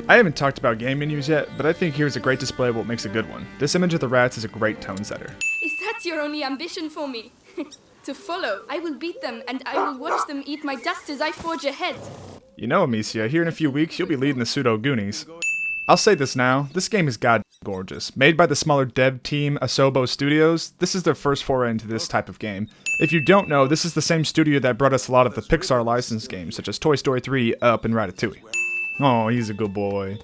I haven't talked about game menus yet, but I think here's a great display of what makes a good one. This image of the rats is a great tone setter. Is that your only ambition for me? To follow. I will beat them, and I will watch them eat my dust as I forge ahead. You know, Amicia, here in a few weeks, you'll be leading the pseudo Goonies. I'll say this now, this game is god gorgeous. Made by the smaller dev team Asobo Studios, this is their first foray into this type of game. If you don't know, this is the same studio that brought us a lot of the Pixar licensed games, such as Toy Story 3, Up, and Ratatouille. Oh, he's a good boy.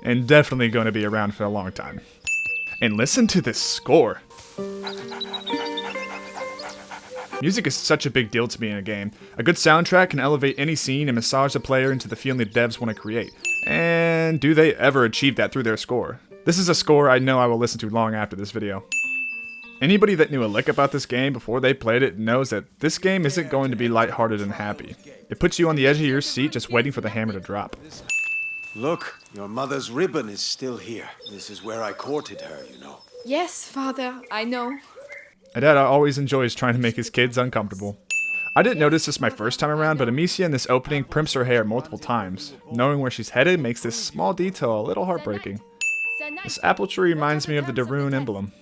And definitely going to be around for a long time. And listen to this score. Music is such a big deal to me in a game. A good soundtrack can elevate any scene and massage the player into the feeling the devs want to create. And do they ever achieve that through their score? This is a score I know I will listen to long after this video. Anybody that knew a lick about this game before they played it knows that this game isn't going to be lighthearted and happy. It puts you on the edge of your seat just waiting for the hammer to drop. Look, your mother's ribbon is still here. This is where I courted her, you know. Yes, father, I know. A dad always enjoys trying to make his kids uncomfortable. I didn't notice this my first time around, but Amicia in this opening primps her hair multiple times. Knowing where she's headed makes this small detail a little heartbreaking. This apple tree reminds me of the Darun emblem.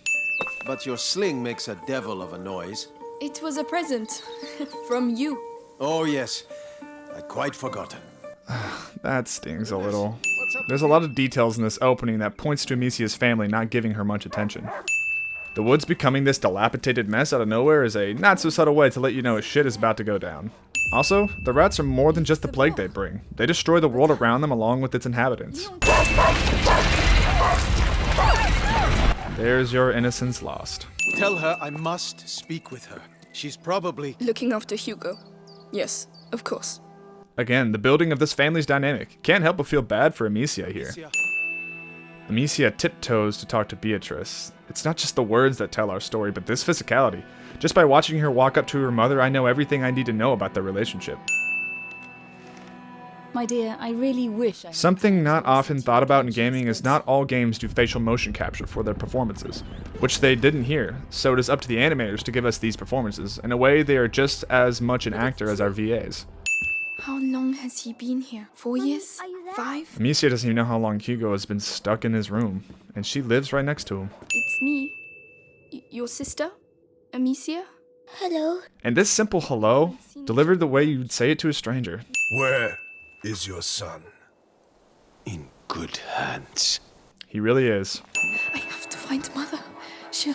But your sling makes a devil of a noise. It was a present. From you. Oh yes, I'd quite forgotten. That stings a little. There's a lot of details in this opening that points to Amicia's family not giving her much attention. The woods becoming this dilapidated mess out of nowhere is a not-so-subtle way to let you know shit is about to go down. Also, the rats are more than just the plague they bring. They destroy the world around them along with its inhabitants. There's your innocence lost. Tell her I must speak with her. She's probably... Looking after Hugo. Yes, of course. Again, the building of this family's dynamic. Can't help but feel bad for Amicia here. Amicia tiptoes to talk to Beatrice. It's not just the words that tell our story, but this physicality. Just by watching her walk up to her mother, I know everything I need to know about their relationship. My dear, I really wish I... Something not often thought about in gaming is not all games do facial motion capture for their performances, which they didn't here, so it is up to the animators to give us these performances. In a way, they are just as much an actor as our VAs. How long has he been here? 4 years? 5? Amicia doesn't even know how long Hugo has been stuck in his room, and she lives right next to him. It's me. Your sister? Amicia? Hello. And this simple hello, delivered the way you'd say it to a stranger. Where is your son? in good hands. He really is. I have to find Mother. She'll...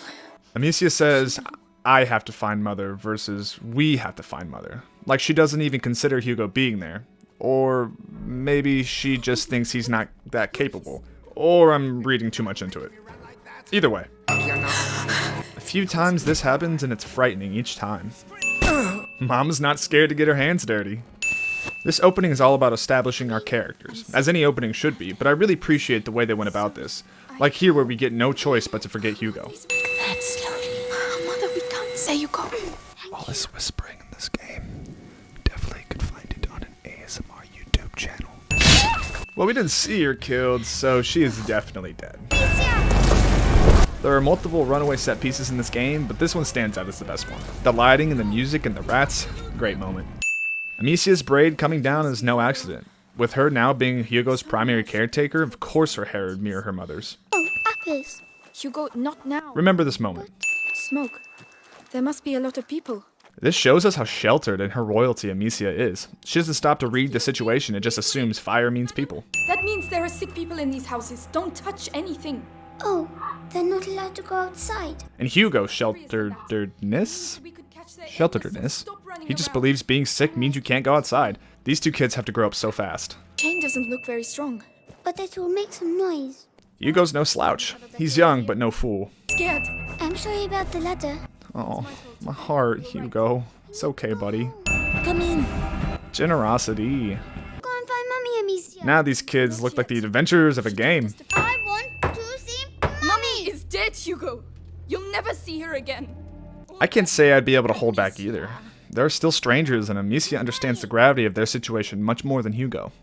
Amicia says, I have to find Mother versus we have to find Mother. Like she doesn't even consider Hugo being there. Or maybe she just thinks he's not that capable. Or I'm reading too much into it. Either way. A few times this happens and it's frightening each time. Mom's not scared to get her hands dirty. This opening is all about establishing our characters, as any opening should be, but I really appreciate the way they went about this. Like here where we get no choice but to forget Hugo. Head slowly. Mother, we can't. There you go. All this whispering in this game, definitely could find it on an ASMR YouTube channel. Well, we didn't see her killed, so she is definitely dead. There are multiple runaway set pieces in this game, but this one stands out as the best one. The lighting and the music and the rats, great moment. Amicia's braid coming down is no accident. With her now being Hugo's primary caretaker, of course her hair would mirror her mother's. Oh, apples. Hugo, not now. Remember this moment. Smoke. There must be a lot of people. This shows us how sheltered and her royalty Amicia is. She doesn't stop to read the situation, it just assumes fire means people. That means there are sick people in these houses. Don't touch anything. Oh, they're not allowed to go outside. And Hugo's shelteredness? He just believes being sick means you can't go outside. These two kids have to grow up so fast. Jane doesn't look very strong. But it will make some noise. Hugo's no slouch. He's young, but no fool. Scared. I'm sorry about the letter. Oh, my heart, Hugo. It's okay, buddy. Come in. Generosity. Go and find Mummy, Amicia. Now these kids look like the adventurers of a game. I want to see Mummy is dead, Hugo. You'll never see her again. I can't say I'd be able to hold back either. There are still strangers, and Amicia understands the gravity of their situation much more than Hugo.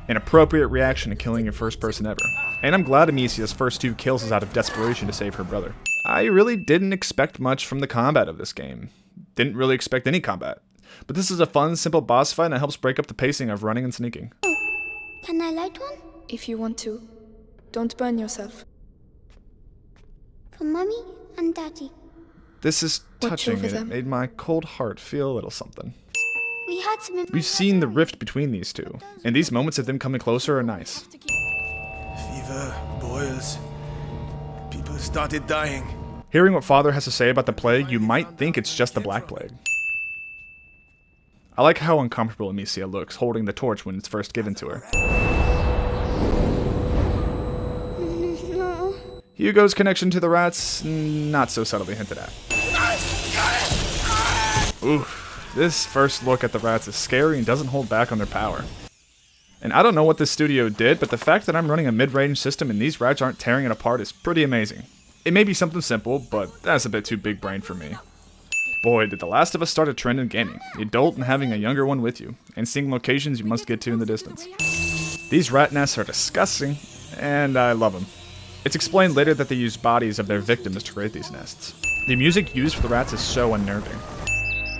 An appropriate reaction to killing your first person ever. And I'm glad Amicia's first 2 kills is out of desperation to save her brother. I really didn't expect much from the combat of this game. Didn't really expect any combat. But this is a fun, simple boss fight and it helps break up the pacing of running and sneaking. Can I light one? If you want to. Don't burn yourself. For Mummy and Daddy. This is Watch touching, over and it them. made my cold heart feel a little something. We had some in my We've seen the library. rift between these two, and these moments of them coming closer are nice. Fever, boils. People started dying. Hearing what Father has to say about the plague, you might think it's just the Black Plague. I like how uncomfortable Amicia looks holding the torch when it's first given to her. No. Hugo's connection to the rats, not so subtly hinted at. Oof, this first look at the rats is scary and doesn't hold back on their power. And I don't know what this studio did, but the fact that I'm running a mid-range system and these rats aren't tearing it apart is pretty amazing. It may be something simple, but that's a bit too big brain for me. Boy, did The Last of Us start a trend in gaming, the adult and having a younger one with you, and seeing locations you must get to in the distance. These rat nests are disgusting, and I love them. It's explained later that they use bodies of their victims to create these nests. The music used for the rats is so unnerving.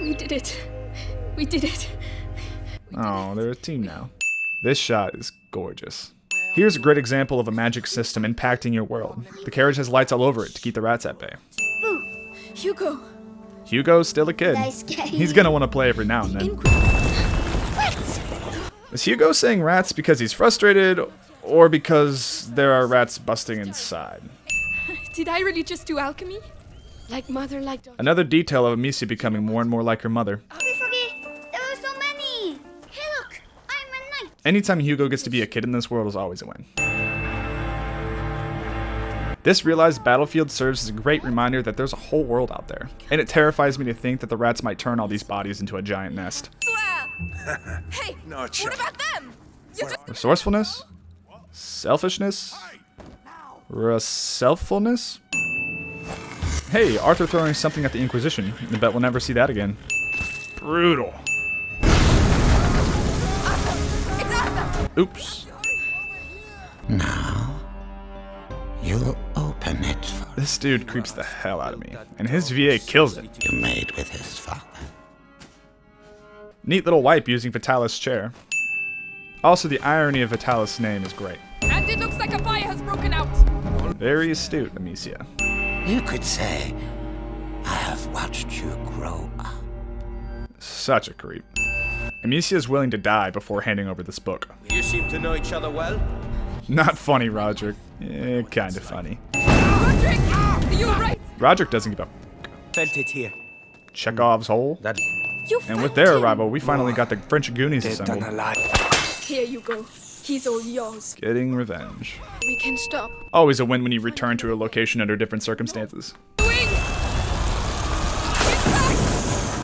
We did it. We did it. Oh, they're a team now. This shot is gorgeous. Here's a great example of a magic system impacting your world. The carriage has lights all over it to keep the rats at bay. Boo! Hugo! Hugo's still a kid. Nice game. He's gonna want to play every now and then. Is Hugo saying rats because he's frustrated, or because there are rats busting inside? Did I really just do alchemy? Like mother, like daughter. Another detail of Amicia becoming more and more like her mother. Froggy, there are so many. Hey, look, I'm a knight. Anytime Hugo gets to be a kid in this world is always a win. This realized battlefield serves as a great reminder that there's a whole world out there, and it terrifies me to think that the rats might turn all these bodies into a giant nest. Hey, Not what about them? You just Resourcefulness? Selfishness? Selffulness? Hey, Arthur throwing something at the Inquisition. I bet we'll never see that again. Brutal. Oops. Now, you'll open it for This dude creeps the hell out of me, and his VA kills it. you made with his father. Neat little wipe using Vitalis' chair. Also, the irony of Vitalis' name is great. And it looks like a fire has broken out. Very astute, Amicia. You could say, I have watched you grow up. Such a creep. Amicia is willing to die before handing over this book. You seem to know each other well. Not funny, Roderick. Kinda funny. Roderick! You're right. Roderick doesn't give a Felt it here. Chekhov's hole. That You And with found their him. arrival, we finally got the French Goonies they've done assembled. a lot. Here you go. He's all yours. Getting revenge. We can stop. Always a win when you return to a location under different circumstances. Doing.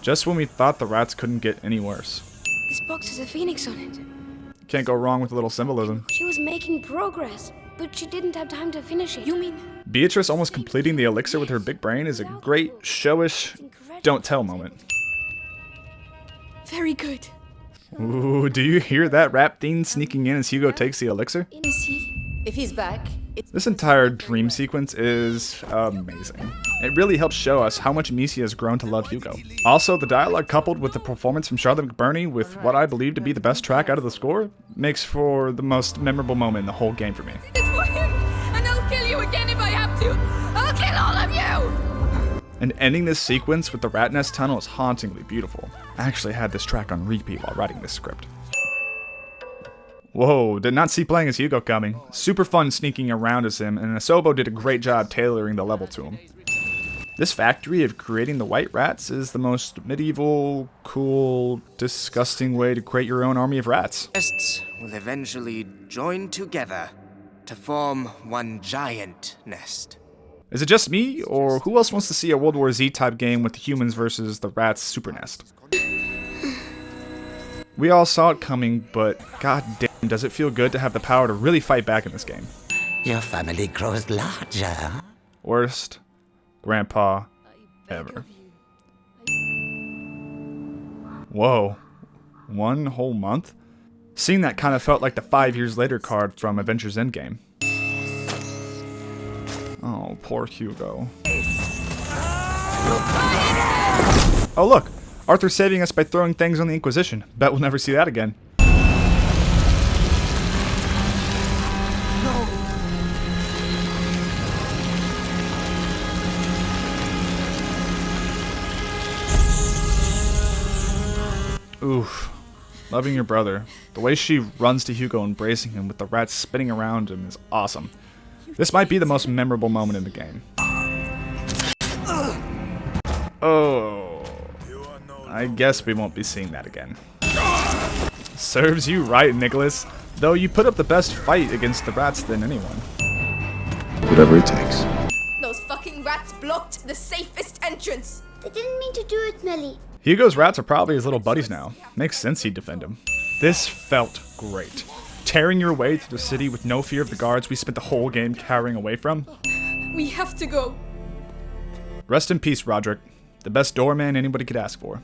Just when we thought the rats couldn't get any worse. This box has a phoenix on it. Can't go wrong with a little symbolism. She was making progress, but she didn't have time to finish it. You mean Beatrice almost completing the elixir with her big brain is a great, showish, don't tell moment. very good? Ooh, do you hear that rap theme sneaking in as Hugo takes the elixir? Is he? If he's back, it's This entire dream sequence is amazing. It really helps show us how much Amicia has grown to love Hugo. Also, the dialogue coupled with the performance from Charlotte McBurney with what I believe to be the best track out of the score makes for the most memorable moment in the whole game for me. It's for him, and I'll kill you again if I have to. I'll kill all of you. And ending this sequence with the rat nest tunnel is hauntingly beautiful. I actually had this track on repeat while writing this script. Whoa, did not see playing as Hugo coming. Super fun sneaking around as him, and Asobo did a great job tailoring the level to him. This factory of creating the white rats is the most medieval, cool, disgusting way to create your own army of rats. Nests will eventually join together to form one giant nest. Is it just me, or who else wants to see a World War Z type game with the humans versus the rats super nest? We all saw it coming, but god damn, does it feel good to have the power to really fight back in this game. Your family grows larger. Worst grandpa ever. Whoa. 1 whole month? Seeing that kind of felt like the 5 years later card from Avengers Endgame. Oh, poor Hugo. Oh look! Arthur's saving us by throwing things on the Inquisition. Bet we'll never see that again. loving your brother. The way she runs to Hugo, embracing him with the rats spinning around him is awesome. This might be the most memorable moment in the game. Oh, I guess we won't be seeing that again. Serves you right, Nicholas. Though you put up the best fight against the rats than anyone. Whatever it takes. Those fucking rats blocked the safest entrance. They didn't mean to do it, Melly. Hugo's rats are probably his little buddies now. Makes sense he'd defend him. This felt great. Tearing your way through the city with no fear of the guards we spent the whole game cowering away from. We have to go. Rest in peace, Roderick. The best doorman anybody could ask for.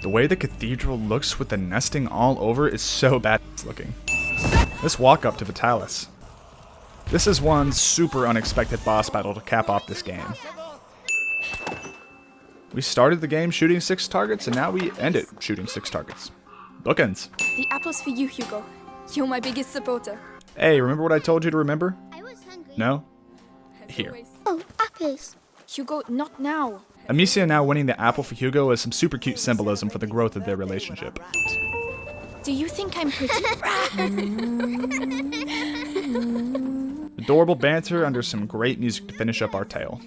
The way the cathedral looks with the nesting all over is so badass looking. Let's walk up to Vitalis. This is one super unexpected boss battle to cap off this game. We started the game shooting 6 targets, and now we end it shooting 6 targets. Bookends. The apple's for you, Hugo. You're my biggest supporter. Hey, remember what I told you to remember? I was hungry. No? As Here. always. Oh, apples. Hugo, not now. Amicia now winning the apple for Hugo is some super cute symbolism for the growth of their relationship. Do you think I'm pretty? Adorable banter under some great music to finish up our tale.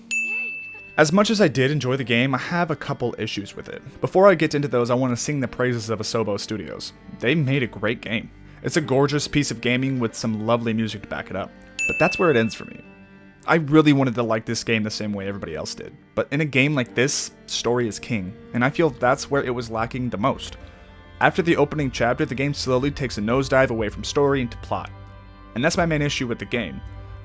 As much as I did enjoy the game, I have a couple issues with it. Before I get into those, I want to sing the praises of Asobo Studios. They made a great game. It's a gorgeous piece of gaming with some lovely music to back it up. But that's where it ends for me. I really wanted to like this game the same way everybody else did. But in a game like this, story is king, and I feel that's where it was lacking the most. After the opening chapter, the game slowly takes a nosedive away from story into plot. And that's my main issue with the game.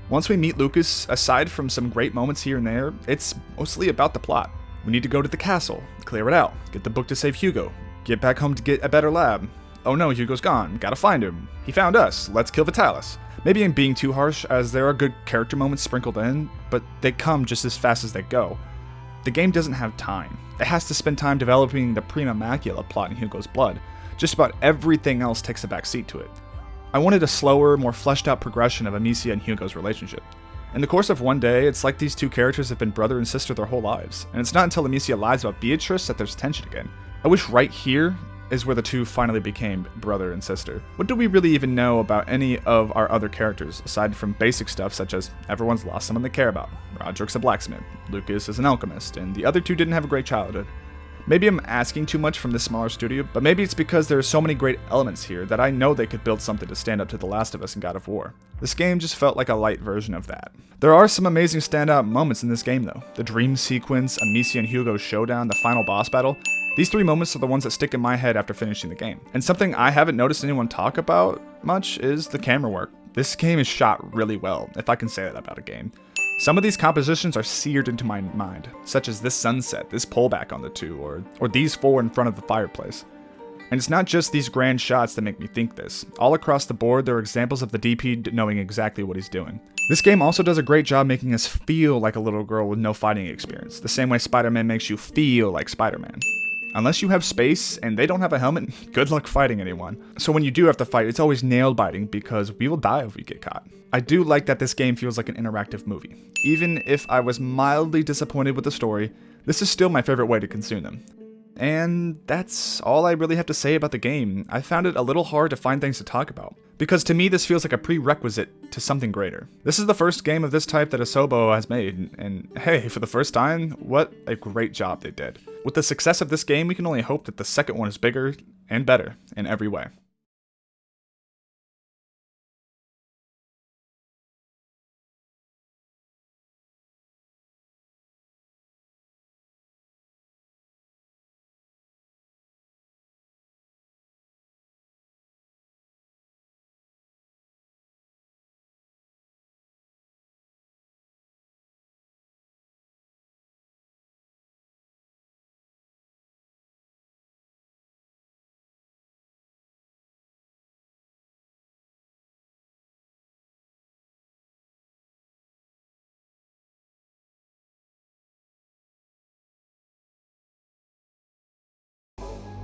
Once we meet Lucas, aside from some great moments here and there, it's mostly about the plot. We need to go to the castle, clear it out, get the book to save Hugo, get back home to get a better lab. Oh no, Hugo's gone, gotta find him. He found us, let's kill Vitalis. Maybe I'm being too harsh, as there are good character moments sprinkled in, but they come just as fast as they go. The game doesn't have time. It has to spend time developing the prima macula plot in Hugo's blood. Just about everything else takes a back seat to it. I wanted a slower, more fleshed out progression of Amicia and Hugo's relationship. In the course of one day, it's like these two characters have been brother and sister their whole lives, and it's not until Amicia lies about Beatrice that there's tension again. I wish right here is where the two finally became brother and sister. What do we really even know about any of our other characters, aside from basic stuff such as everyone's lost someone they care about, Roderick's a blacksmith, Lucas is an alchemist, and the other two didn't have a great childhood. Maybe I'm asking too much from this smaller studio, but maybe it's because there are so many great elements here that I know they could build something to stand up to The Last of Us and God of War. This game just felt like a light version of that. There are some amazing standout moments in this game though. The dream sequence, Amicia and Hugo's showdown, the final boss battle. These 3 moments are the ones that stick in my head after finishing the game. And something I haven't noticed anyone talk about much is the camera work. This game is shot really well, if I can say that about a game. Some of these compositions are seared into my mind, such as this sunset, this pullback on the two, or these 4 in front of the fireplace. And it's not just these grand shots that make me think this. All across the board, there are examples of the DP knowing exactly what he's doing. This game also does a great job making us feel like a little girl with no fighting experience, the same way Spider-Man makes you feel like Spider-Man. Unless you have space and they don't have a helmet, good luck fighting anyone. So when you do have to fight, it's always nail biting because we will die if we get caught. I do like that this game feels like an interactive movie. Even if I was mildly disappointed with the story, this is still my favorite way to consume them. And that's all I really have to say about the game. I found it a little hard to find things to talk about, because to me this feels like a prerequisite to something greater. This is the first game of this type that Asobo has made, and hey, for the first time, what a great job they did. With the success of this game, we can only hope that the second one is bigger and better in every way.